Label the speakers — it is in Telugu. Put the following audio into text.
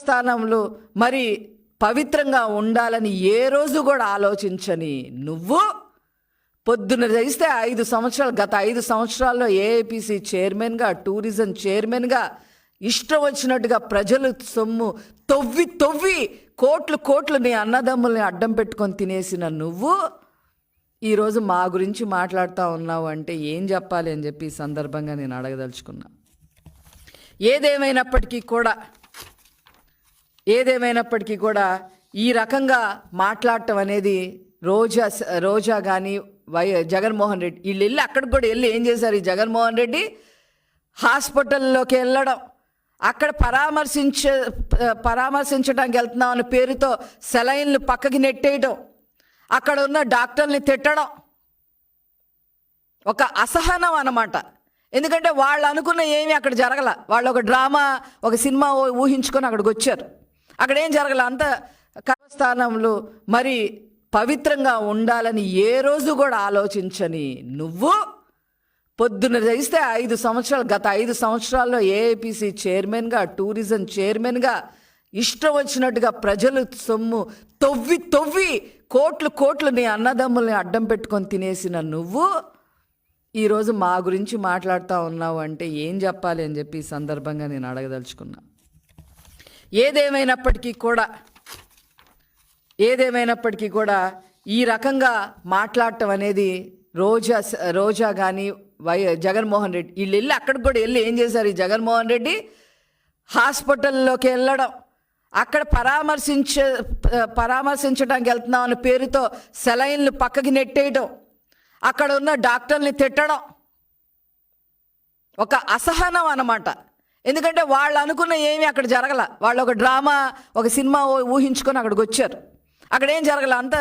Speaker 1: స్థానంలో మరి పవిత్రంగా ఉండాలని ఏ రోజు కూడా ఆలోచించని నువ్వు పొద్దున చేస్తే 5 సంవత్సరాలు, గత 5 సంవత్సరాల్లో ఏఐపిసి చైర్మన్గా, టూరిజం చైర్మన్గా ఇష్టం వచ్చినట్టుగా ప్రజలు సొమ్ము తవ్వి తవ్వి కోట్లు నీ అన్నదమ్ముల్ని అడ్డం పెట్టుకొని తినేసిన నువ్వు ఈరోజు మా గురించి మాట్లాడుతూ ఉన్నావు అంటే ఏం చెప్పాలి అని చెప్పి ఈ సందర్భంగా నేను అడగదలుచుకున్నా. ఏదేమైనప్పటికీ కూడా ఈ రకంగా మాట్లాడటం అనేది రోజా కానీ జగన్మోహన్ రెడ్డి వీళ్ళు వెళ్ళి అక్కడికి కూడా వెళ్ళి ఏం చేశారు? ఈ జగన్మోహన్ రెడ్డి హాస్పిటల్లోకి వెళ్ళడం, అక్కడ పరామర్శించడానికి వెళ్తున్నాం అన్న పేరుతో సెలైన్లు పక్కకి నెట్టేయడం, అక్కడ ఉన్న డాక్టర్ని తిట్టడం ఒక అసహనం అన్నమాట. ఎందుకంటే వాళ్ళు అనుకున్న ఏమీ అక్కడ జరగల. వాళ్ళు ఒక డ్రామా, ఒక సినిమా ఊహించుకొని అక్కడికి వచ్చారు. అక్కడ ఏం జరగల. అంత స్థానంలో మరి పవిత్రంగా ఉండాలని ఏ రోజు కూడా ఆలోచించని నువ్వు పొద్దున చేస్తే 5 సంవత్సరాలు, గత 5 సంవత్సరాల్లో ఏఐపిసి చైర్మన్గా, టూరిజం చైర్మన్గా ఇష్టం వచ్చినట్టుగా ప్రజలు సొమ్ము తవ్వి తవ్వి కోట్లు నీ అన్నదమ్ముల్ని అడ్డం పెట్టుకొని తినేసిన నువ్వు ఈరోజు మా గురించి మాట్లాడుతూ ఉన్నావు అంటే ఏం చెప్పాలి అని చెప్పి ఈ సందర్భంగా నేను అడగదలుచుకున్నా. ఏదేమైనప్పటికీ కూడా ఈ రకంగా మాట్లాడటం అనేది రోజా కానీ జగన్మోహన్ రెడ్డి వీళ్ళు వెళ్ళి అక్కడికి కూడా వెళ్ళి ఏం చేశారు? ఈ జగన్మోహన్ రెడ్డి హాస్పిటల్లోకి వెళ్ళడం, అక్కడ పరామర్శించడానికి వెళ్తున్నాం అన్న పేరుతో సెలైన్లు పక్కకి నెట్టేయడం, అక్కడ ఉన్న డాక్టర్ని తిట్టడం ఒక అసహనం అన్నమాట. ఎందుకంటే వాళ్ళు అనుకున్న ఏమీ అక్కడ జరగల. వాళ్ళు ఒక డ్రామా, ఒక సినిమా ఊహించుకొని అక్కడికి వచ్చారు. అక్కడ ఏం జరగల. అంత